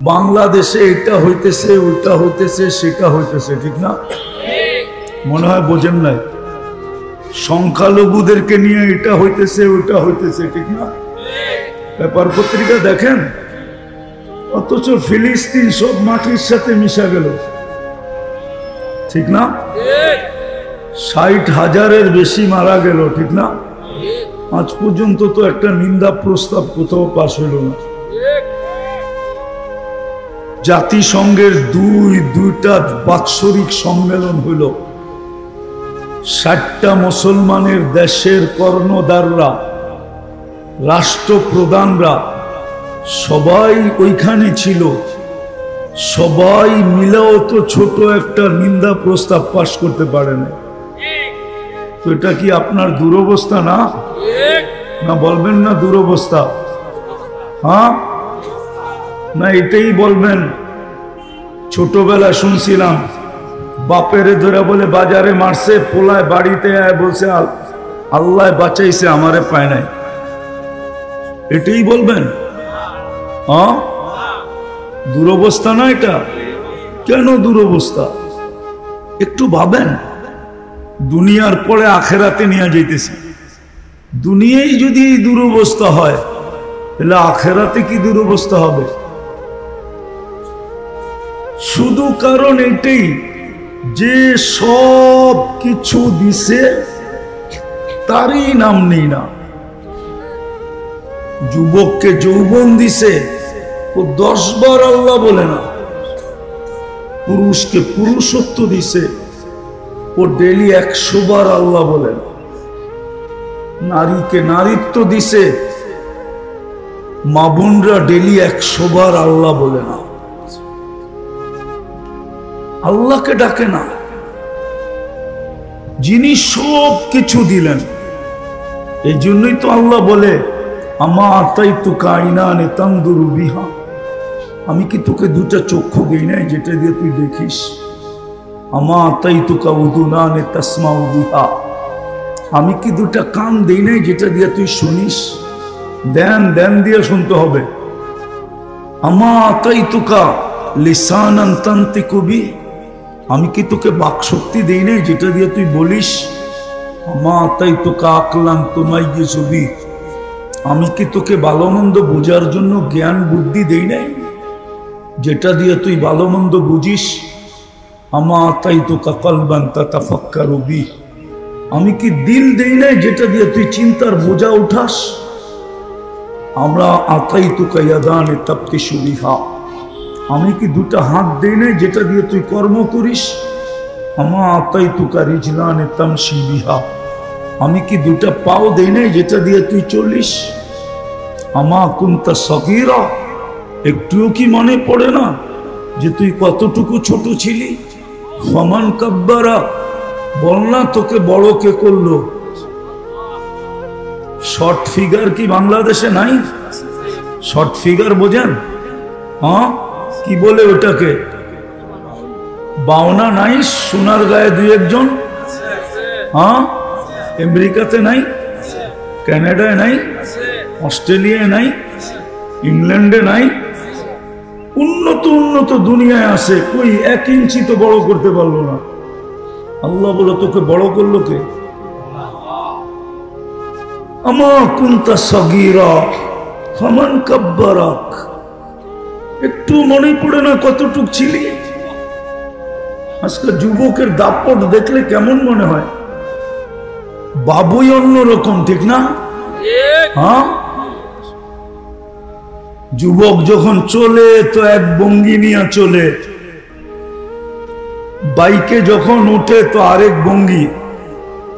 বাংলাদেশে এটা হইতেছে, ওইটা হইতেছে, সেটা হইতেছে, ঠিক না? মনে হয় বোঝেন নাই। সংখ্যালঘুদেরকে নিয়ে এটা হইতেছে, ওইটা হইতেছে, ঠিক না? পেপার পত্রিকা দেখেন, অথচ ফিলিস্তিন সব মাটির সাথে মিশা গেল, ঠিক না? 60,000-এর বেশি মারা গেল, ঠিক না? আজ পর্যন্ত তো একটা নিন্দা প্রস্তাব কোথাও পাশ হইল না। জাতিসংঘের দুইটা বাৎসরিক সম্মেলন হইল। 60টা মুসলমানের দেশের কর্ণধাররা, রাষ্ট্রপ্রধানরা সবাই ওইখানে ছিল। সবাই মিলেও তো ছোট একটা নিন্দা প্রস্তাব পাশ করতে পারে না। তো এটা কি আপনার দুরবস্থা না? না বলবেন না দুরবস্থা? হ্যাঁ না এটাই বলবেন? ছোটবেলা শুনছিলাম বাপেরে ধরে বলে বাজারে মারছে, পোলায় বাড়িতে আয় বলছে আল্লাহ বাঁচাইছে, আমারে পায় নাই। এটাই বলবেন? হ্যাঁ দুরবস্থা না এটা? কেন দুরবস্থা? একটু ভাবেন, দুনিয়ার পরে আখেরাতে নিয়ে যাইতেছি। দুনিয়ায় যদি এই দুরবস্থা হয়, তাহলে আখেরাতে কি দুরবস্থা হবে? শুধু কারণ এটাই যে সব কিছু দিছে তারই নাম নেই না। যুবককে যৌবন দিছে, ও 10 বার আল্লাহ বলে না। পুরুষকে পুরুষত্ব দিছে, ও ডেলি 100 বার আল্লাহ বলে না। নারীকে নারীত্ব দিছে, মা বোনরা ডেলি 100 বার আল্লাহ বলে না, আল্লাহকে ডাকে না। যিনি সব কিছু দিলেন, এই জন্যই তো আল্লাহ বলে আমা আতাইতুকা আইনানে তানদুরু বিহা, আমি কি তোকে দুটা চক্ষু দেই নাই যেটা দিয়ে তুই দেখিস? আমা আতাইতুকা উদুনানে তাসমাউ বিহা, আমি কি দুটা কান দেই নাই যেটা দিয়ে তুই শুনিস? দেন দিয়ে শুনতে হবে। আমা আতাইতুকা লিসানান তানতিকু বিহি, আমি কি তোকে বাকশক্তি দেই নাই যেটা দিয়ে তুই বলিস? আমা আতাইতুকা আকলান তুমাইয়িজু বিহি, আমি কি তোকে ভালো মন্দ বোঝার জন্য জ্ঞান বুদ্ধি দেই নাই যেটা দিয়ে তুই ভালো মন্দ বুঝিস? আমা আতাইতুকা কলবান তাতাফাক্কারু বিহি, আমি কি দিল দেই নাই যেটা দিয়ে তুই চিন্তার বোঝা উঠাস? আমরা আতাইতুকা ইয়াদানে তাবতিশু বিহা, আমি কি দুটা হাত দেই নাই যেটা দিয়ে তুই কর্ম করিস? আমা আতাইতুকা রিজলানে তামশি বিহা, আমি কি দুটা পাও দেই নাই যেটা দিয়ে তুই চলিস? আমা কুনতা সগীরা, একটুও কি মনে পড়ে না যে তুই কতটুকু ছোট ছিলি? ফামান কাব্বারা, বল না তোকে বড় কে করলো? শর্ট ফিগার কি বাংলাদেশে নাই? শর্ট ফিগার বোঝেন? হ্যাঁ কি বলে ওটাকে? বাওনা নাই? সোনার গায়ে 2-1 হ্যাঁ? আমেরিকাতে নাই? কানাডায় নাই? অস্ট্রেলিয়ায় নাই? ইংল্যান্ডে নাই? উন্নত দুনিয়ায় আছে, কই 1 ইঞ্চি তো বড় করতে পারলো না। আল্লাহ বলে তোকে বড় করলো কে? আমা কুনতা সগীরা ফামান কাব্বারাক, একটু মনে পড়ে না কতটুক ছিলি? আজকে যুবকের দাপট দেখলে কেমন মনে হয়? বাবুই অন্যরকম, ঠিক না? হ্যাঁ, যুবক যখন চলে তো এক ভঙ্গি নিয়ে চলে, বাইকে যখন উঠে তো আরেক ভঙ্গি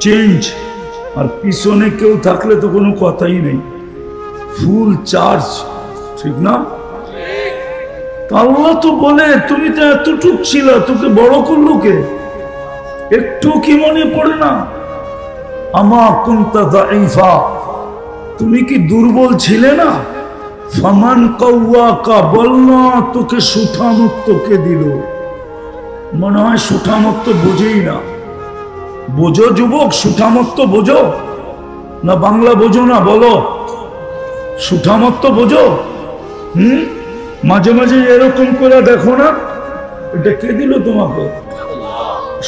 চেঞ্জ, আর পিছনে কেউ থাকলে তো কোনো কথাই নেই, ফুল চার্জ, ঠিক না? আল্লাহ তো বলে তুমি তো এতটুক ছিল, তোকে বড় করলো কে? একটু কি মনে পড়ে না? আমা কুনতা দাঈফা, তুমি কি দুর্বল ছিলে না? ফামান কাওয়াকা, বল না তোকে সুঠামত্ব কে দিল? মনে হয় সুঠামত্ব বোঝেই না। বোঝো যুবক, সুঠামত্ব বোঝো না? বাংলা বোঝো না? বলো সুঠামত্ব বোঝো? মাঝে মাঝে এরকম করে দেখো না, এটা কে দিল তোমাকে?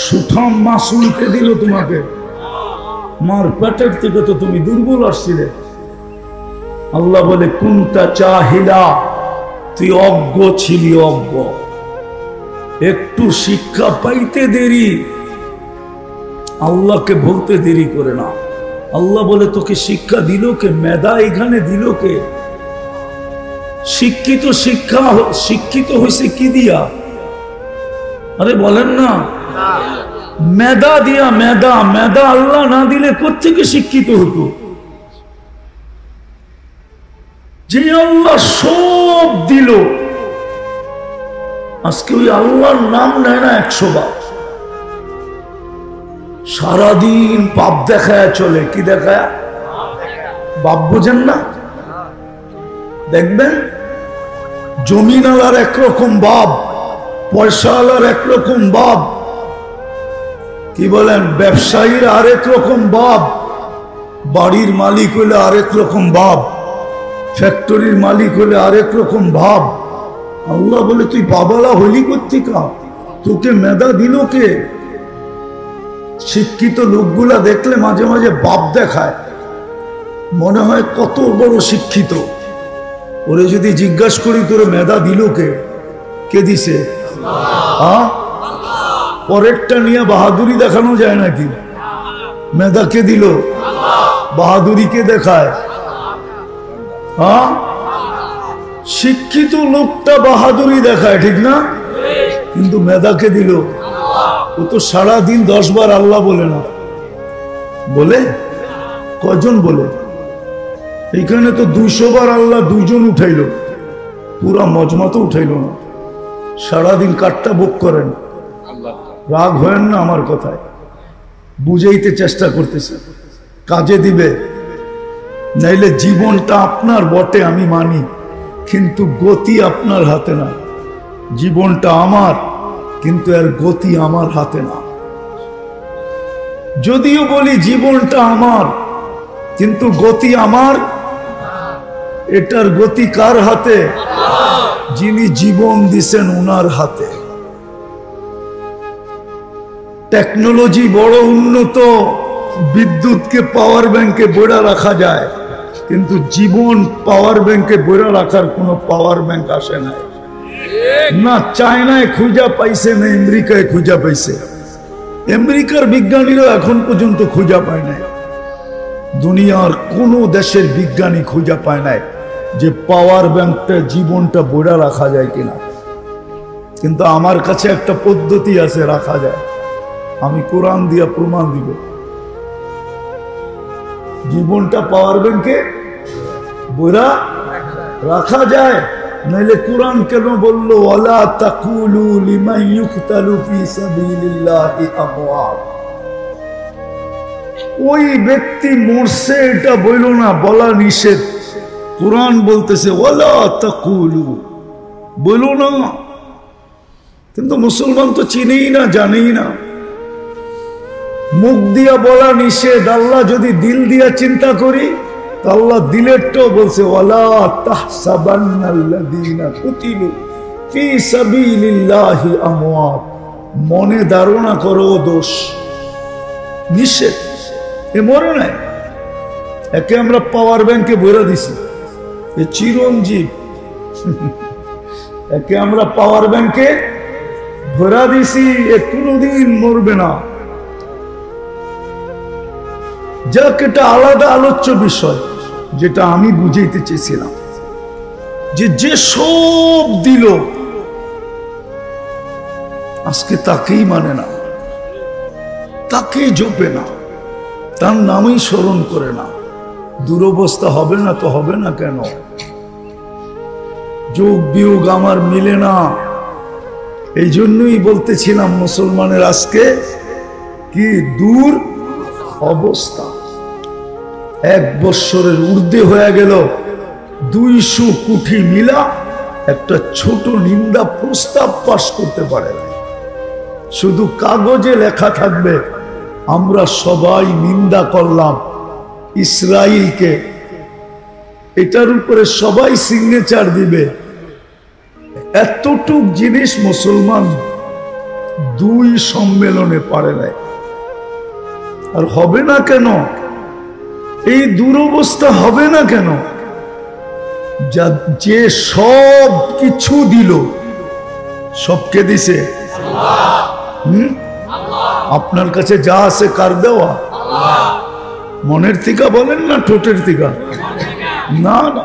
সুঠাম মাসুম কে দিল তোমাকে? মার পেটের থেকে তো তুমি দুর্বল আসছিলে। আল্লাহ বলে কুনতা চাহিলা, তুই অজ্ঞ ছিলি, অজ্ঞ। একটু শিক্ষা পাইতে দেরি, আল্লাহকে বলতে দেরি করে না। আল্লাহ বলে তোকে শিক্ষা দিল কে? মেধা এখানে দিল কে? শিক্ষিত হয়েছে কি দিয়া? আরে বলেন না, মেধা দিয়া। মেধা আল্লাহ না দিলে কোত্থেকে শিক্ষিত হতো? যে আল্লাহ সব দিল, আজকে ওই আল্লাহর নাম নেয় না 100 বার। সারাদিন পাপ দেখায় চলে। কি দেখায়? বাপ বোঝেন না? দেখবেন জমিনালার একরকম বাপ, পয়সাওয়ালার একরকম বাপ, কি বলেন, ব্যবসায়ীর আরেক রকম বাপ, বাড়ির মালিক হলে আরেক রকম বাপ, ফ্যাক্টরির মালিক হলে আরেক রকম ভাব। আল্লাহ বলে তুই বাবালা হলি কোত্থেকা? তোকে মেধা দিল কে? শিক্ষিত লোকগুলা দেখলে মাঝে মাঝে বাপ দেখায়, মনে হয় কত বড় শিক্ষিত। ওরে যদি জিজ্ঞাসা করি তোর মেধা দিল কে? কে দিছে? পরেরটা নিয়ে বাহাদুরি দেখানো যায় নাকি? মেধা কে দিল? বাহাদুরি কে দেখায়? শিক্ষিত লোকটা বাহাদুরি দেখায়, ঠিক না? কিন্তু মেধাকে দিল। ও তো সারাদিন 10 বার আল্লাহ বলে না। বলে? কজন বলে? এইখানে তো 200 বার আল্লাহ, 2 জন উঠাইল, পুরা মজমা তো উঠাইল না। সারাদিন কাটটা বুক করেন, রাগ হয় না আমার কথায়, বুঝাইতে চেষ্টা করতেছে, কাজে দিবে। নাইলে জীবনটা আপনার বটে, আমি মানি, কিন্তু গতি আপনার হাতে না। জীবনটা আমার, কিন্তু এর গতি আমার হাতে না। যদিও বলি জীবনটা আমার, কিন্তু গতি আমার। এটার গতি কার হাতে? যিনি জীবন দিছেন উনার হাতে। টেকনোলজি বড় উন্নত, বিদ্যুৎকে পাওয়ার ব্যাংকে বইরা রাখা যায়, কিন্তু জীবন পাওয়ার ব্যাংকে বইরা রাখার কোনো পাওয়ার ব্যাংক আসে নাই। না চায়নায় খুঁজা পাইছে, না আমেরিকায় খুঁজা পাইছে। আমেরিকার বিজ্ঞানীরা এখন পর্যন্ত খুঁজা পায় নাই। দুনিয়ার কোন দেশের বিজ্ঞানী খুঁজা পায় নাই যে পাওয়ার ব্যাংকটা জীবনটা বইরা রাখা যায় কিনা। কিন্তু আমার কাছে একটা পদ্ধতি আছে, রাখা যায়। আমি কোরআন দিয়া প্রমাণ দিব। জীবনটা পাওয়ার ব্যাংকে বইরা রাখা যায়। নাইলে কোরআন কেন বললো ওয়ালা তাকুলু লিমান ইউকতালু ফি সাবিলিল্লাহি আমওয়াত? ওই ব্যক্তি মরছে এটা বইল না, বলা নিষেধ। কোরআন বলতেছে ওয়ালা তাকুলু, বইল না। কিন্তু মুসলমান তো চিনেই না, জানেই না। মুখ দিয়া বলা নিষেধ। আল্লাহ যদি দিল দিয়া চিন্তা করি, তো আল্লাহ দিলেরটাও বলছে ওয়ালা তাহসাবান্নাল্লাযীনা কুতিলু ফি সাবিলিল্লাহি আমওয়াত। মনে ধারণা করো দোষ, নিষেধ। এ মরে নাই, একে আমরা পাওয়ার ব্যাংকে ভরে দিছি, এ চিরঞ্জীব। একে আমরা পাওয়ার ব্যাংকে ভরা দিছি, এ কোনোদিন মরবে না। যাক, এটা আলাদা আলোচ্য বিষয়, যেটা আমি বুঝাইতে চেয়েছিলাম যে সব দিল, আজকে তাকেই মানে না, তাকেই জপে না, তার নামই স্মরণ করে না। দুরবস্থা হবে না তো হবে না কেন? যোগ বিয়োগ আমার মিলে না। এই জন্যই বলতেছিলাম মুসলমানের আজকে কি দূর অবস্থা। 1 বৎসরের ঊর্ধ্বে হয়ে গেল, 200 কোটি মিলা একটা ছোট নিন্দা প্রস্তাব পাশ করতে পারে না। শুধু কাগজে লেখা থাকবে আমরা সবাই নিন্দা করলাম ইসরায়েলকে, এটার উপরে সবাই সিগনেচার দিবে, এতটুক জিনিস মুসলমান দুই সম্মেলনে পারে নাই। আর হবে না কেন? এই দুরবস্থা হবে না কেন? যে সব কিছু দিল, সবকে দিছে আপনার কাছে যা আছে কার দেওয়া? মনের থেকে বলেন না ঠোঁটের থেকে? না না,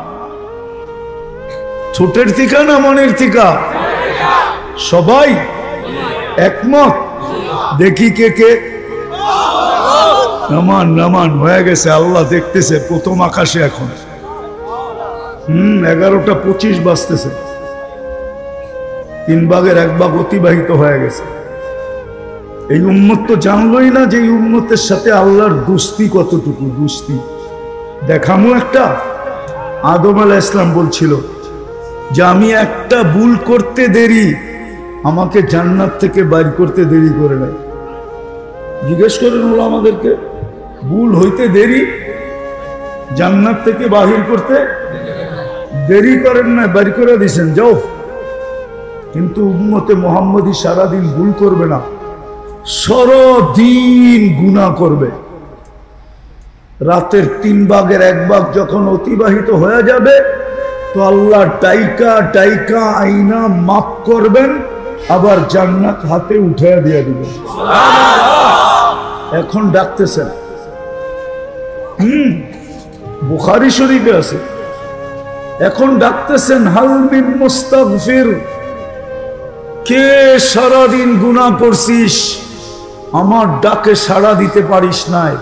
ঠোঁটের থেকে না মনের থেকে? সবাই একমত? দেখি কে কে। নামান নামান, হয়ে গেছে, আল্লাহ দেখতেছে প্রথম আকাশে এখন। 11টা 25 বাজতেছে, 3 ভাগের 1 ভাগ অতিবাহিত হয়ে গেছে। এই উম্মত তো জানলই না যে এই উম্মতের সাথে আল্লাহর দুস্তি কতটুকু। দুস্তি দেখামো একটা। আদম আলাইহিস সালাম বলছিল যে আমি একটা ভুল করতে দেরি, আমাকে জান্নাত থেকে বাইর করতে দেরি করে নাই। জিজ্ঞেস করেন আমাদেরকে, ভুল হইতে দেরি, জান্নাত থেকে বাহির করতে দেরি করেন না, বাইর করে দিয়েছেন যাও। কিন্তু উম্মতে মুহাম্মদী সারাদিন ভুল করবে না, সারাদিন গুনাহ করবে। রাতের 3 ভাগের 1 ভাগ যখন অতিবাহিত হয়ে যাবে তো আল্লাহ ডাইকা ডাইকা আইনা মাফ করবেন, আবার জান্নাত হাতে উঠে দিয়ে দিবেন। এখন ডাকতেছেন, বুখারী শরীফে আছে, এখন ডাকতেছেন হাল মিন মুস্তাগফির, কে সারাদিন গুনাহ করছিস, আমার ডাকে সাড়া দিতে পারিস নাই।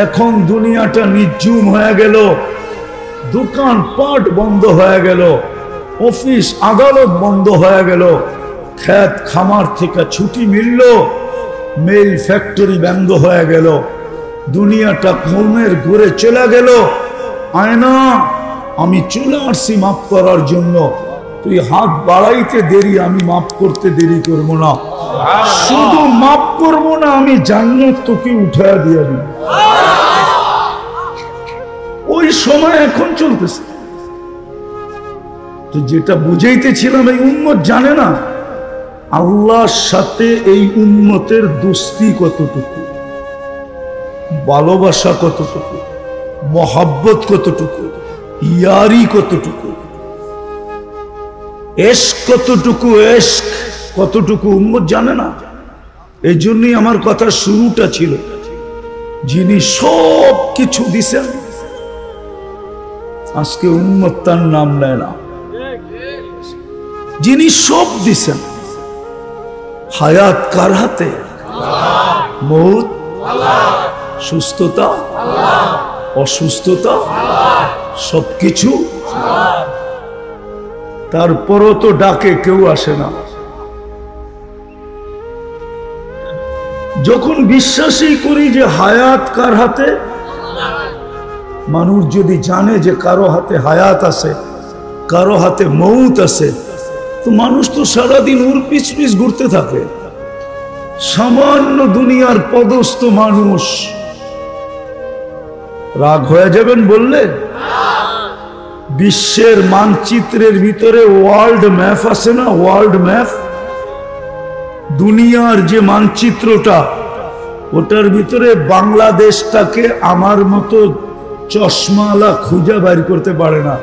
এখন দুনিয়াটা নির্জুম হয়ে গেল, দোকান পাট বন্ধ হয়ে গেল, অফিস আদালত বন্ধ হয়ে গেল, ক্ষেত খামার থেকে ছুটি মিলল, মেল ফ্যাক্টরি বন্ধ হয়ে গেল, দুনিয়াটা ঘুমের ঘুরে চলে গেল। আয়না, আমি চলে আসছি মাফ করার জন্য, তুই হাত বাড়াইতে দেরি, আমি মাফ করতে দেরি করবো না। শুধু মাফ করবো না, আমি জান্নাত তোকে উঠায় দিয়ে দিব। ওই সময় এখন চলতেছে। তো যেটা বুঝাইতেছিলাম, এই উম্মত জানে না আল্লাহর সাথে এই উম্মতের দোস্তি কতটুকু, ভালোবাসা কতটুকু, মহাব্বত কতটুকু, ইয়ারি কতটুকু, এশক কতটুকু, এশক কতটুকু উম্মত জানে না। এই জন্যই আমার কথা শুরুটা ছিল, যিনি সব কিছু দিছেন আজকে উম্মত তার নাম নেয় না। যিনি সব দিছেন, হায়াত কার হাতে? মৌত, সুস্থতা, অসুস্থতা, সবকিছু। তারপরও তো ডাকে কেউ আসে না। যখন বিশ্বাসই করি যে হায়াত কার হাতে, মানুষ যদি জানে যে কারো হাতে হায়াত আছে, কারো হাতে মৌত আছে, তো মানুষ তো সারাদিন ওর পিছ পিছ ঘুরতে থাকে। সামান্য দুনিয়ার পদস্থ মানুষ রাগ হয়ে যাবেন বললে? বিশ্বের মানচিত্রের ভিতরে ওয়ার্ল্ড ম্যাপ আছে না, ওয়ার্ল্ড ম্যাপ, দুনিয়ার যে মানচিত্রটা, ওটার ভিতরে বাংলাদেশটাকে আমার মতো চশমালা খুঁজে বাইর করতে পারে না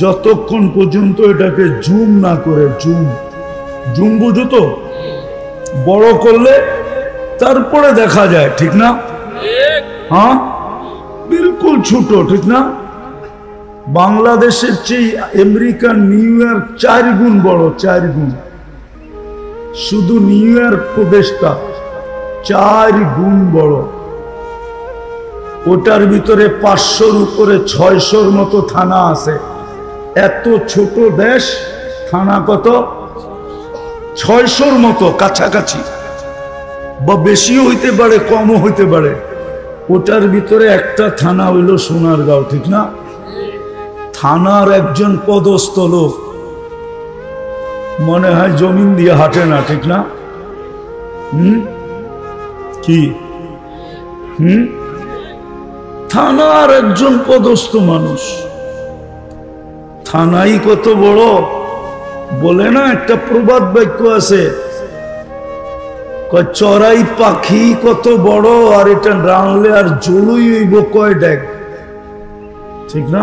যতক্ষণ পর্যন্ত এটাকে জুম না করে। জুম, জুম বুঝো তো? বড় করলে তারপরে দেখা যায়, ঠিক না? হ্যাঁ, বিলকুল ছোট, ঠিক না? বাংলাদেশের চেয়ে আমেরিকার নিউ ইয়র্ক 4 গুণ বড়, 4 গুণ। শুধু নিউ ইয়র্ক প্রদেশটা 4 গুণ বড়। ওটার ভিতরে 500-র উপরে 600-র মতো থানা আছে। এত ছোট দেশ, থানা কত? 600-র মতো, কাছাকাছি, বা বেশিও হইতে পারে, কমও হইতে পারে। ওটার ভিতরে একটা থানা হইল সোনারগাঁও, ঠিক না? থানার একজন পদস্থ লোক মনে হয় জমিন দিয়ে হাঁটে না, ঠিক না? কি থানার একজন পদস্থ মানুষ। থানাই কত বড়, বলে না একটা প্রবাদ বাক্য আছে, চড়াই পাখি কত বড়, আর এটা রানলে আর জলই হইব কয় ডেক। ঠিক না?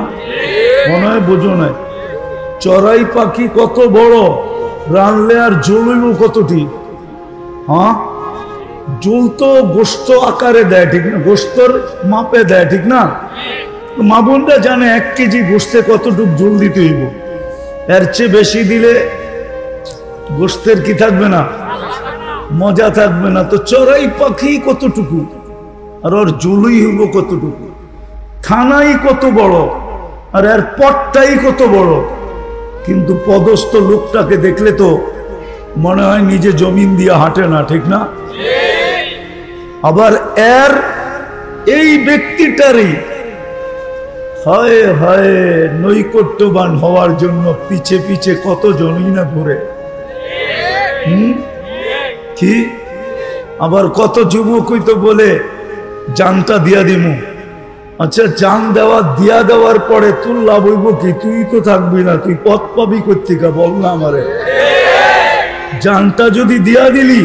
মনে হয় বোঝো না? চড়াই পাখি কত বড়, রানলে আর জল হইব কতটি? হ্যাঁ, জল তো গোস্ত আকারে দেয়, ঠিক না? গোস্তর মাপে দেয়, ঠিক না? মা বোনরা জানে 1 কেজি গোস্তে কতটুকু জল দিতে হইব, এর চেয়ে বেশি দিলে গোস্তের কি থাকবে না, মজা থাকবে না। তো চড়াই পাখি কতটুকু, আর ওর জলই হইব কতটুকু। থানাই কত বড়, আর এর পথটাই কত বড়। কিন্তু পদস্থ লোকটাকে দেখলে তো মনে হয় নিজে জমিন দিয়ে হাঁটে না, ঠিক না? আবার এর এই ব্যক্তিটারই হায় হায় নৈকট্যবান হওয়ার জন্য পিছে পিছে কত জনই না ঘুরে। কি আবার কত যুবকই তো বলে জানটা দিয়া দিমু। আচ্ছা, জান দিয়া দেওয়ার পরে তোর লাভ হইব কি? তুই তো থাকবি না, তুই পথ পাবি কোত্থেকে বল না আমারে? জানটা যদি দিয়া দিলি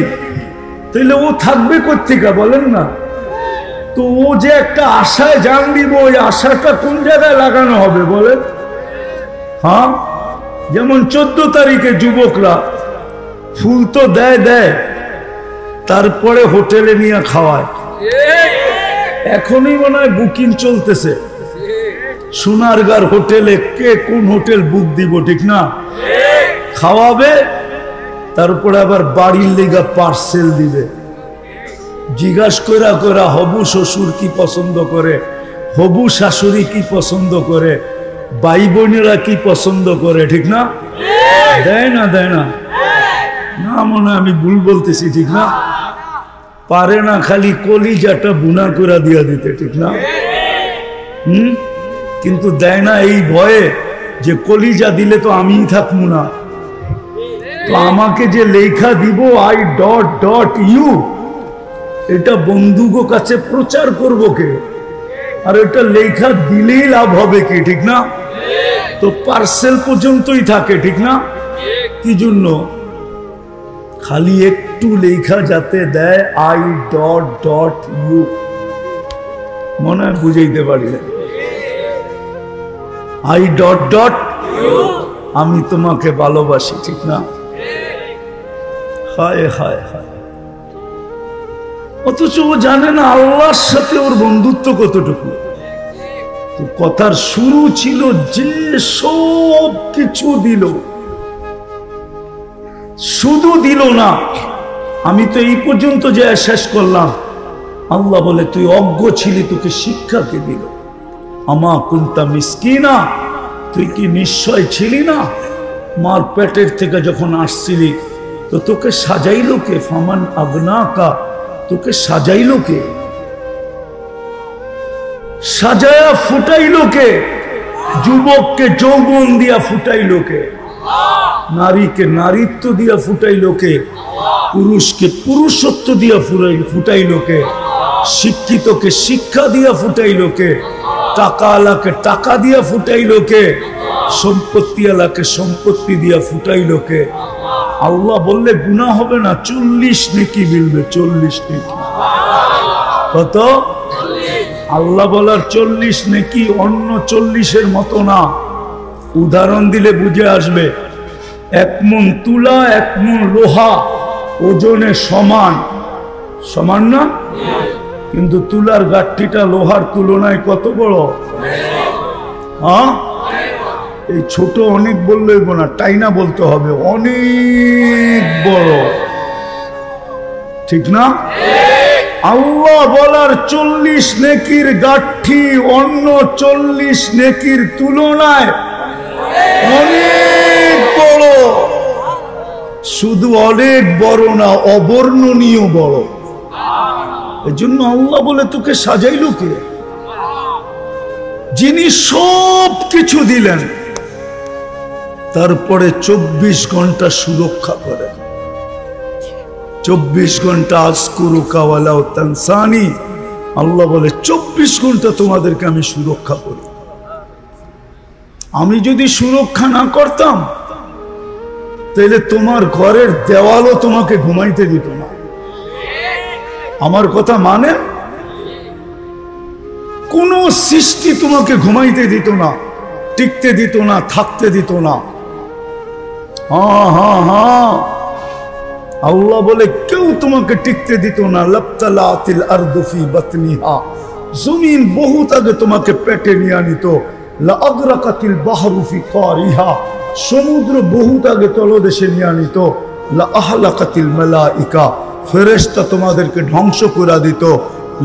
তাহলে ও থাকবে কোত্থেকে বলেন না? তো ও যে একটা আশায় জান দিব, ওই আশাটা কোন জায়গায় লাগানো হবে বলেন? হ্যাঁ, যেমন 14 তারিখে যুবকরা ফুল তো দেয়, তারপরে হোটেলে নিয়ে খাওয়ায়। এখনই মনে হয় বুকিং চলতেছে সোনারগাঁর হোটেলে, কে কোন হোটেল বুক দিব, ঠিক না? খাওয়াবে, তারপরে আবার বাড়ির লেগা পার্সেল দিবে। জিজ্ঞাসা কইরা হবু শ্বশুর কি পছন্দ করে, হবু শাশুড়ি কি পছন্দ করে, ভাই বোনেরা কি পছন্দ করে, ঠিক না? দেয় না না, মনে হয় আমি ভুল বলতেছি, ঠিক না? পারে না খালি কলিজাটা বুনা করে দিয়া দিতে, ঠিক না? কিন্তু দেয় না এই ভয়ে যে কলিজা দিলে তো আমিই থাকবো না, তো আমাকে যে লেখা দিব I.U, এটা বন্ধুগো কাছে প্রচার করব কে? আর এটা লেখা দিলেই লাভ হবে কি, ঠিক না? তো পার্সেল পর্যন্তই থাকে, ঠিক না? কি জন্য? খালি একটু লেখা যাতে দেয় I.U। মনে হয় বুঝাইতে পারি না। I.U, আমি তোমাকে ভালোবাসি, ঠিক না? হায় হায় হায়। অথচ ও জানে না আল্লাহর সাথে ওর বন্ধুত্ব কতটুকু। তো কথার শুরু ছিল যে সব কিছু দিল, শুধু দিল না, আমি তো এই পর্যন্ত যে শেষ করলাম। আল্লাহ বলে তুই অজ্ঞ ছিলি, তোকে শিক্ষা কে দিল? আমা কুনতা মিসকিনা, তুই কি নিশ্চয় ছিলি না? মার পেটের থেকে যখন আসছিলি তো তোকে সাজাইলো কে? ফামান আগনাকা, তোকে সাজাইলো কে? সাজায়া ফুটাইলো কে? যুবককে যৌবন দিয়া ফুটাইলো কে? নারীকে নারীত্ব দিয়া ফুটাইলো কে? পুরুষকে পুরুষত্ব দিয়া ফুটাইলো কে? শিক্ষিতকে শিক্ষা দিয়া ফুটাইলো কে? টাকাওয়ালাকে টাকা দিয়া ফুটাইলো কে? সম্পত্তিওয়ালাকে সম্পত্তি দিয়া ফুটাইলো কে? আল্লাহ বললে গুনাহ হবে না, 40 নেকি মিলবে। 40 নেকি কত? আল্লাহ বলার 40 নেকি অন্য 40-এর মতো না। উদাহরণ দিলে বুঝে আসবে। 1 মণ তুলা 1 মণ লোহা ওজনে সমান, সমান না? কিন্তু তুলার গাঠটিটা লোহার তুলনায় কত বড়? হ্যাঁ, এই ছোট অনেক বললেই না, টাইনা বলতে হবে অনেক বড়, ঠিক না? আল্লাহ বলার 40 নেকির গাঠি অন্য 40 নেকির তুলনায় অনেক বড়। শুধু অনেক বড় না, অবর্ণনীয় বড়। এই জন্য আল্লাহ বলে তোকে সাজাইলো কে? যিনি সব কিছু দিলেন, তারপরে 24 ঘন্টা সুরক্ষা করেন। 24 ঘন্টা আজকুরুকা ওয়ালাউ তানসানি, আল্লাহ বলে 24 ঘন্টা তোমাদেরকে আমি সুরক্ষা করি। আমি যদি সুরক্ষা না করতাম তাহলে তোমার ঘরের দেওয়ালও তোমাকে ঘুমাইতে দিত না। আমার কথা মানে, কোন সৃষ্টি তোমাকে ঘুমাইতে দিত না, টিকতে দিত না, থাকতে দিত না। হ্যাঁ হ্যাঁ হ্যাঁ, আল্লাহ বলে কেউ তোমাকে টিকতে দিত না। লাবতালাতিল আরদু ফি বাতনিহা, জমিন বহুত আগে তোমাকে পেটে নিয়ে নিত। লাআগরাকাতিল বাহরু ফি কারিহা, সমুদ্র বহুত আগে তলদেশে নিয়ে নিত। লাআহলাকাতিল মালাইকা, ফেরেশতা তোমাদেরকে ধ্বংস করে দিত।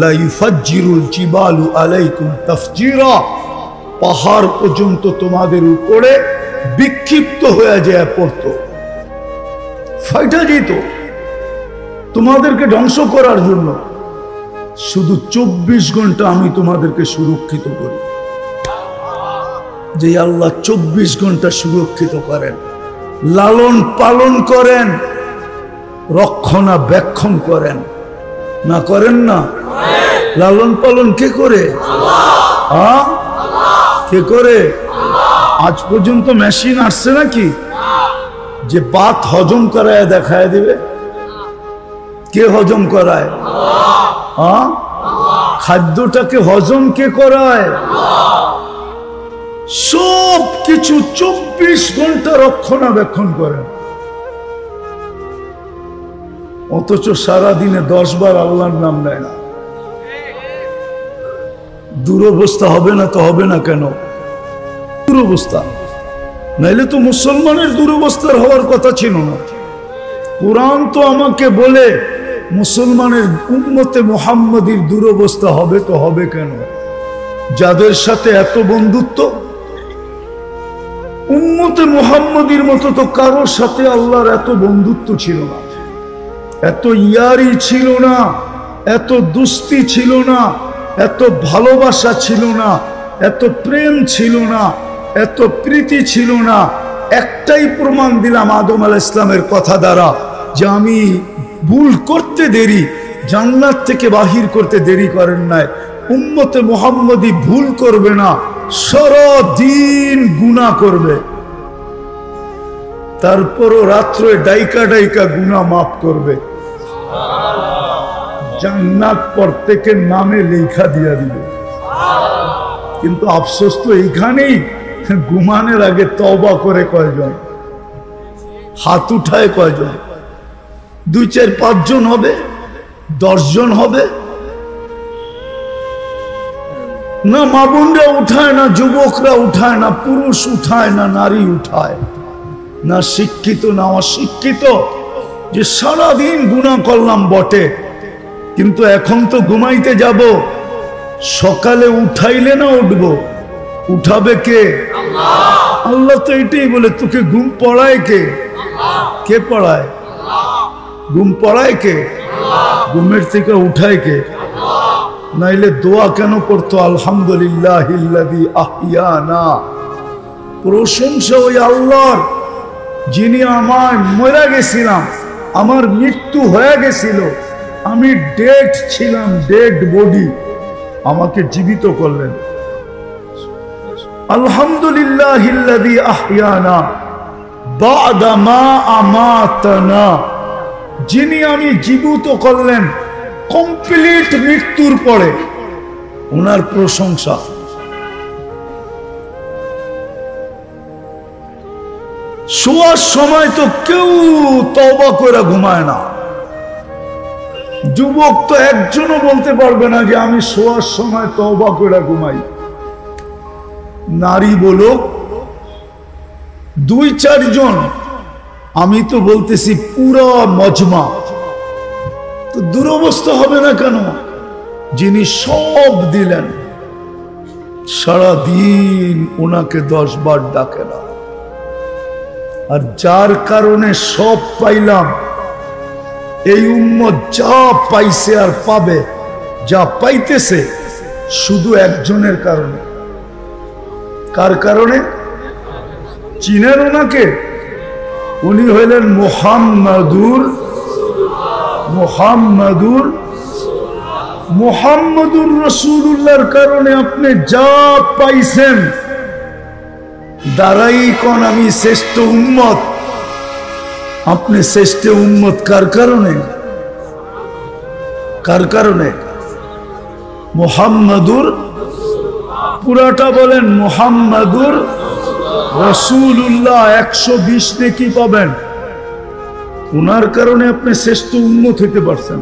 লা ইউফাজ্জিরুল জিবালু আলাইকুম তাফজিরা, পাহাড় পর্যন্ত তোমাদের উপরে বিক্ষিপ্ত হয়ে যায় পড়তো, ফাইটা যেত তোমাদেরকে ধ্বংস করার জন্য। শুধু 24 ঘন্টা আমি তোমাদেরকে সুরক্ষিত করি। যে আল্লাহ 24 ঘন্টা সুরক্ষিত করেন, লালন পালন করেন, রক্ষণাবেক্ষণ করেন, না করেন না? লালন পালন কে করে? হ্যাঁ, কে করে? আজ পর্যন্ত মেশিন আসছে নাকি যে ভাত হজম করায় দেখায় দিবে? কে হজম করায়? হ্যাঁ, খাদ্যটাকে হজম কে করায়? সব কিছু 24 ঘন্টা রক্ষণাবেক্ষণ করেন, অথচ সারাদিনে 10 বার আল্লাহর নাম নেয় না। দুরবস্থা হবে না তো হবে না কেন? দুরবস্থা, নাইলে তো মুসলমানের দুরবস্থার হওয়ার কথা ছিল না। কোরআন তো আমাকে বলে মুসলমানের উম্মতে মুহাম্মাদির দুরবস্থা হবে তো হবে কেন? যাদের সাথে এত বন্ধুত্ব, উম্মতে মুহাম্মাদির মতো তো কারোর সাথে আল্লাহর এত বন্ধুত্ব ছিল না, এত ইয়ারি ছিল না, এত দুস্তি ছিল না, এত ভালোবাসা ছিল না, এত প্রেম ছিল না, এত প্রীতি ছিল না। একটাই প্রমাণ দিলাম আদম আলাইহিস সালামের কথা দ্বারা, যে আমি ভুল করতে দেরি, জান্নাত থেকে বাহির করতে দেরি করেন নাই। উম্মতে মুহাম্মাদি ভুল করবে না, সারাদিন গুনাহ করবে, তারপরও রাত্রে ডাইকা ডাইকা গুনাহ মাফ করবে। জান্নাত প্রত্যেকের নামে লেখা দিয়া দিবে। কিন্তু আফসোস তো এইখানেই, ঘুমানোর আগে তওবা করে কয়জন? হাত উঠায় কয়জন? 2, 4, 5 জন হবে? 10 জন হবে? না মা বোনরা উঠায়, না যুবকরা উঠায়, না পুরুষ উঠায়, না নারী উঠায়, না শিক্ষিত না অশিক্ষিত, যে সারাদিন গুনাহ করলাম বটে, কিন্তু এখন তো ঘুমাইতে যাব, সকালে উঠাইলে না উঠবো? উঠাবে কে? আল্লাহ তো এটাই বলে, তোকে ঘুম পড়ায় কে? কে পড়ায়? ঘুম পড়ায় কে? ঘুমের থেকে উঠায় কে? নাইলে দোয়া কেন করতো? আলহামদুলিল্লাহিল্লাযী আহইয়ানা, প্রশংসা ওই আল্লাহর যিনি আমার মরে গেছিলাম, আমার মৃত্যু হয়ে গেছিল, আমি ডেড ছিলাম, ডেড বডি, আমাকে জীবিত করলেন। আলহামদুলিল্লাহিল্লাযী আহইয়ানা বা'দা মা আমাতানা, যিনি আমি জীবিত করলেন কমপ্লিট মৃত্যুর পরে, ওনার প্রশংসা। শোয়ার সময় তো কেউ তওবা করে ঘুমায় না। যুবক তো একজনও বলতে পারবে না যে আমি শোয়ার সময় তওবা করে ঘুমাই। নারী বলো 2-4 জন, আমি তো বলতেছি পুরো মজমা। তো দুরবস্থা হবে না কেন? যিনি সব দিলেন, সারাদিন ওনাকে 10 বার ডাকে না, আর যার কারণে সব পাইলাম, এই উম্মত যা পাইছে আর পাবে, যা পাইতেছে, শুধু একজনের কারণে। কার কারণে? চিনেন ওনাকে? উনি হইলেন মুহাম্মাদুর রাসূলুল্লাহর কারণে আপনি যা পাইছেন, দাঁড়াই কোন আমি শ্রেষ্ঠ উম্মত, আপনি শ্রেষ্ঠ উম্মত কার কারণে? কার কারণে? মুহাম্মাদুর, পুরাটা বলেন মুহাম্মাদুর রাসূলুল্লাহ। 120 নেকি পাবেন, ওনার কারণে আপনি শ্রেষ্ঠ উম্মত হইতে পারছেন।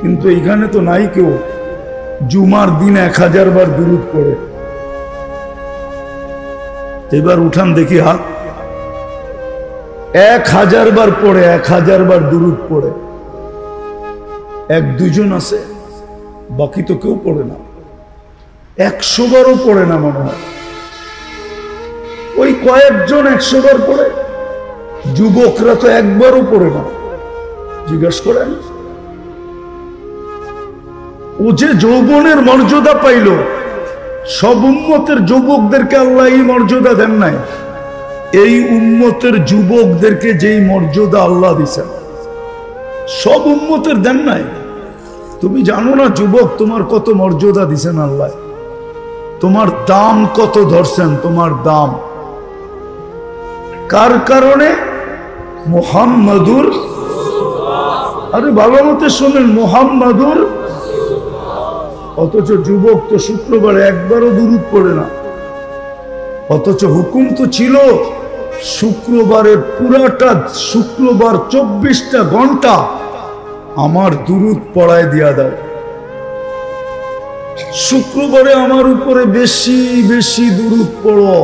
কিন্তু এখানে তো নাই কেউ জুমার দিন 1000 বার দুরূদ পড়ে। এবার উঠান দেখি হাত। 1000 বার পড়ে, 1000 বার দুরূদ পড়ে। 1-2 জন আছে, বাকি তো কেউ পড়ে না। 100 বারও পড়ে না মনে হয়, ওই কয়েকজন 100 বার পড়ে। যুবকরা তো একবারও পড়ে না। জিজ্ঞাসা করেন, ও যে যৌবনের মর্যাদা পাইল, সব উম্মতের যুবকদেরকে আল্লাহ এই মর্যাদা দেন নাই। এই উম্মতের যুবকদেরকে যেই মর্যাদা আল্লাহ দিছেন, সব উম্মতের দেন নাই। তুমি জানো না যুবক, তোমার কত মর্যাদা দিছেন আল্লাহ, তোমার দাম কত ধরছেন, তোমার দাম। কার কারণে? মুহাম্মাদুর, আরে ভালো মতো শোনেন, মুহাম্মাদুর। অথচ যুবক তো শুক্রবারে একবারও দুরূদ পড়ে না। অথচ হুকুম তো ছিল শুক্রবারের পুরাটা শুক্রবার 24টা ঘন্টা আমার দুরূদ পড়ায় দিয়া দাও। শুক্রবারে আমার উপরে বেশি বেশি দুরূদ পড়ো।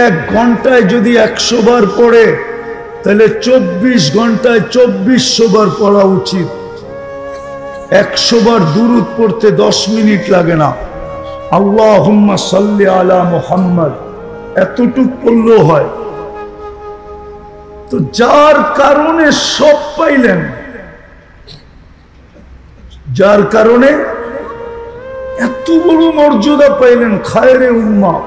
1 ঘন্টায় যদি 100 বার পড়ে, তাহলে 24 ঘন্টায় 2400 বার পড়া উচিত। 100 বার দুরূদ পড়তে 10 মিনিট লাগে না। আল্লাহুম্মা সাল্লি আলা মুহাম্মদ এতটুক পড়লেও হয়। তো যার কারণে সব পাইলেন, যার কারণে এত বড় মর্যাদা পাইলেন, খায়রে উম্মাহ,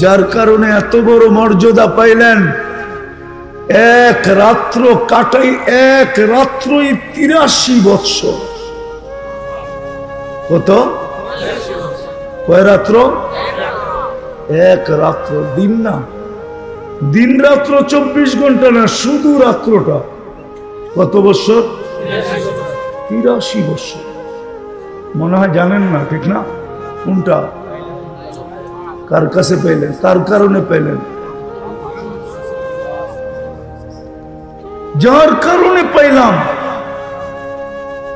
যার কারণে এত বড় মর্যাদা পাইলেন, এক রাত্র কাটাই, এক রাত্রই 83 বৎসর। কত? কয় রাত্র? এক রাত্র, দিন না, দিন রাত্র 24 ঘন্টা না, শুধু রাত্রটা। কত বৎসর? 83 বৎসর। মনে হয় জানেন না, ঠিক না? কোনটা? কার কাছে পেলেন? কার কারণে পেলেন? যার কারণে পাইলাম।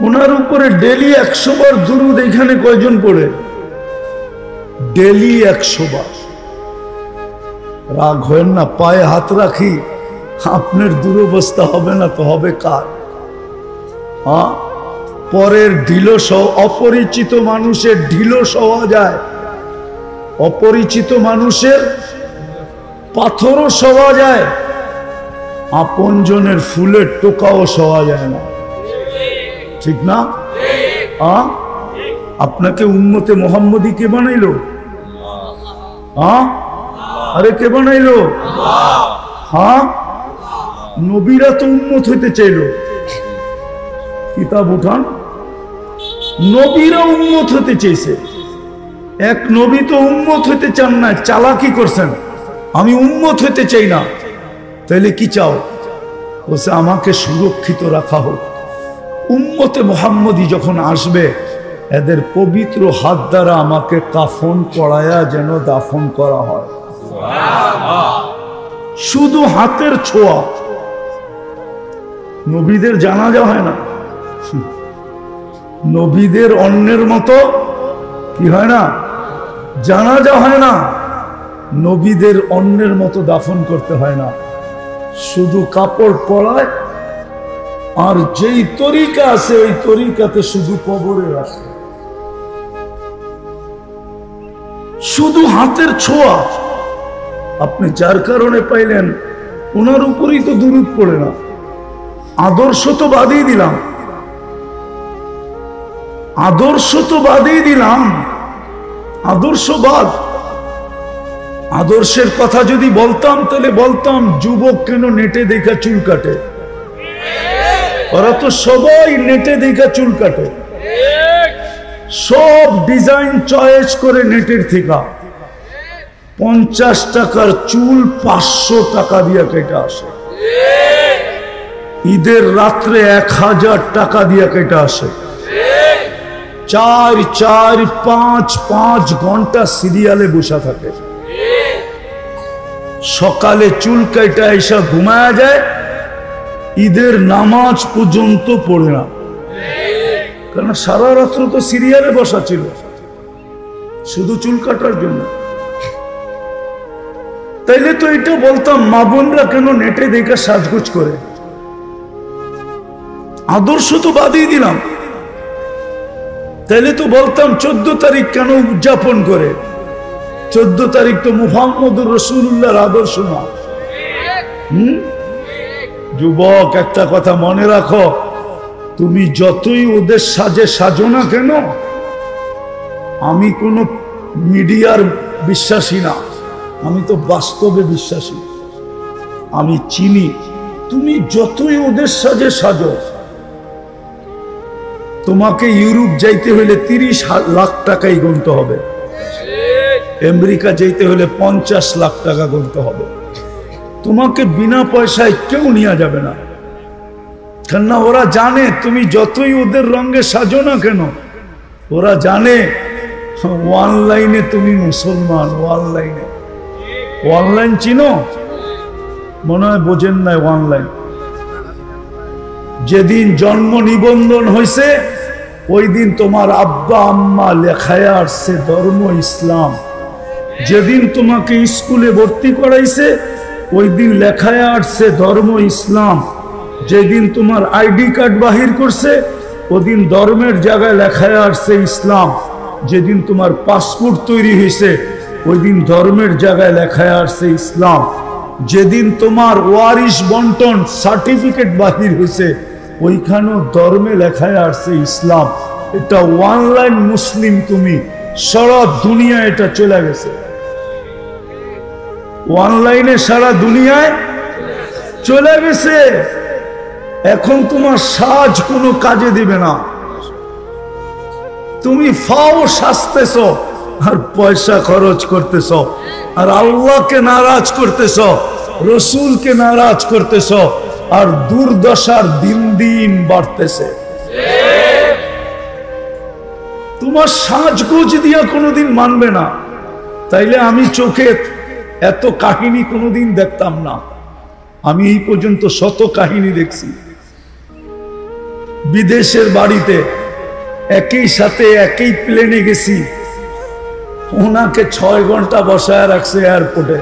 ওনার উপরে ডেলি 100 বার দুরূদ এখানে কয়জন পড়ে? ডেলি 100 বার। রাগ হয় না, পায়ে হাত রাখি, আপনার দুরবস্থা হবে না তো হবে কার? পরের ঢিলো সহ, অপরিচিত মানুষের ঢিলো সওয়া যায়, অপরিচিত মানুষের পাথরও সওয়া যায়, আপনজনের ফুলের টোকাও সওয়া যায় না, ঠিক না? আপনাকে উম্মতে মুহাম্মদী কে বানাইলো? আরে কে বানাইলো? নবীরা তো উম্মত হইতে চাইলো। কিতাব উঠান, নবীরা উম্মত হতে চাইছে। এক নবী তো উম্মত হইতে চান না, চালাকি করছেন, আমি উম্মত হইতে চাই না। তাহলে কি চাও? বলছে আমাকে সুরক্ষিত রাখা হোক। উম্মতে মুহাম্মদী যখন আসবে, এদের পবিত্র হাত দ্বারা আমাকে কাফন পড়ায়া যেন দাফন করা হয়। শুধু হাতের ছোঁয়া। নবীদের জানাজা হয় না, নবীদের অন্যের মতো কি হয় না, জানাজা হয় না। নবীদের অন্যের মতো দাফন করতে হয় না, শুধু কাপড় পরায়, আর যেই তরিকা আছে ওই তরিকাতে শুধু কবরে রাখে। শুধু হাতের ছোঁয়া। আপনি যার কারণে পাইলেন, ওনার উপরই তো দুরূদ পড়ে না। আদর্শ তো বাদই দিলাম, আদর্শ তো বাদই দিলাম, আদর্শবাদ। আদর্শের কথা যদি বলতাম, তাহলে বলতাম যুবক কেন নেটে দেখা চুল কাটে? ওরা তো সবাই নেটে দেখা চুল কাটে, সব ডিজাইন চয়েস করে নেটের থেকে। 50 টাকার চুল 500 টাকা দিয়ে কেটে আসে, ঈদের রাত্রে 1000 টাকা দিয়ে কেটে আসে, 4-5 ঘন্টা সিরিয়ালে বসা থাকে, সকালে চুল কেটে এসে ঘুমায়া যায়, ঈদের নামাজ পর্যন্ত পড়ে না, কারণ সারা রাত্র তো সিরিয়ালে বসা ছিল শুধু চুল কাটার জন্য। তাইলে তো এটা বলতাম মা বোনরা কেন নেটে দেখে সাজগোজ করে, আদর্শ তো বাদই দিলাম। তাইলে তো বলতাম 14 তারিখ কেন উদযাপন করে, 14 তারিখ তো মুহাম্মদুর রাসূলুল্লাহর আদর্শ না। যুবক, একটা কথা মনে রাখো, তুমি যতই ওদের সাজে সাজো না কেন, আমি কোন মিডিয়ার বিশ্বাসী না, আমি তো বাস্তবে বিশ্বাসী। আমি চিনি তুমি যতই ওদের সাজে সাজো, তোমাকে ইউরোপ যাইতে হলে 30 লাখ টাকাই গুনতে হবে, আমেরিকা যাইতে হলে 50 লাখ টাকা গুনতে হবে, তোমাকে বিনা পয়সায় কেউ নিয়ে যাবে না। কেননা ওরা জানে তুমি যতই ওদের রঙে সাজো না কেন, ওরা জানে অনলাইনে তুমি মুসলমান। অনলাইন চিনো? মনে হয় বোঝেন নাই। অনলাইন যেদিন জন্ম নিবন্ধন হয়েছে ওই দিন তোমার আব্বা আম্মা লেখায় আসছে ধর্ম ইসলাম, যেদিন তোমাকে স্কুলে ভর্তি করাইছে ওই দিন লেখায় আসছে ধর্ম ইসলাম, যেদিন তোমার আইডি কার্ড বাহির করছে ওদিন ধর্মের জায়গায় লেখায় আসছে ইসলাম, যেদিন তোমার পাসপোর্ট তৈরি হয়েছে ওই দিন ধর্মের জায়গায় লেখায় আসছে ইসলাম, যেদিন তোমার ওয়ারিশ বন্টন সার্টিফিকেট বাহির হয়েছে ওইখানেও ধর্মে লেখায় আসছে ইসলাম। এটা অনলাইন মুসলিম, তুমি সারা দুনিয়া এটা চলে গেছে, অনলাইনে সারা দুনিয়ায় চলে গেছে। এখন তোমার সাজ কোনো কাজে দিবে না, তুমি ফাও সাজতেছ আর পয়সা খরচ করতেছ আর আল্লাহকে নারাজ করতেছ, রসুলকে নারাজ করতেছ, আর দুর্দশার দিন দিন বাড়তেছে। তোমার সাজগোজ দিয়া কোনোদিন মানবে না। তাইলে আমি চোখে এত কাহিনী কোনোদিন দেখতাম না। আমি এই পর্যন্ত শত কাহিনী দেখছি। বিদেশের বাড়িতে একই সাথে একই প্লেনে গেছি, ওনাকে 6 ঘন্টা বসায় রাখছে এয়ারপোর্টে,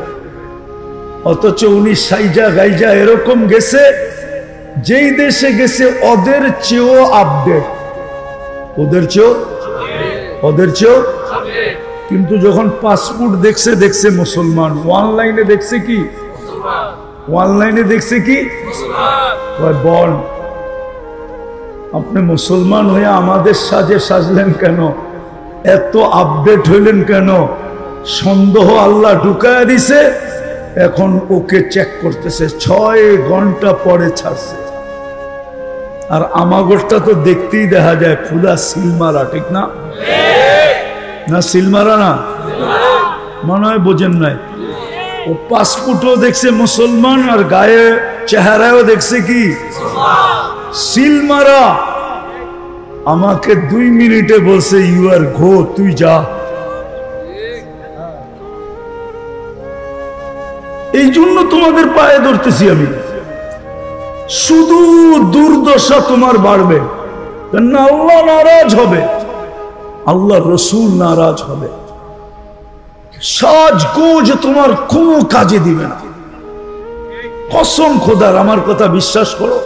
অথচ উনি সাইজা গাইজা এরকম গেছে যেই দেশে গেছে ওদের চেয়েও আপডেট, ওদের চেয়েও। কিন্তু যখন পাসপোর্ট দেখছে মুসলমান, অনলাইনে দেখছে কি? বল, আপনি মুসলমান হয়ে আমাদের সাজে সাজলেন কেন? এত আপডেট হইলেন কেন? সন্দেহ আল্লাহ ঢুকায় দিছে, এখন ওকে চেক করতেছে, 6 ঘন্টা পরে ছাড়ছে। আর আমাগরটা তো দেখতেই দেখা যায় ফুলা সিলমারা, ঠিক না? না সিলমারা না, মনে হয় বোঝেন নাই। ও পাসপোর্টও দেখছে মুসলমান আর গায়ে চেহারাও দেখছে কি সিলমারা। আমাকে 2 মিনিটে বলছে ইউ আর গো, তুই যা। এই জন্য তোমাদের পায়ে ধরতেছি আমি, শুধু দুর্দশা তোমার বাড়বে, কেন আল্লাহ নারাজ হবে, আল্লাহ রসুল নারাজ হবে। সাজগোজ তোমার কোনো কাজে দিবে না, কসম খোদার, আমার কথা বিশ্বাস করো।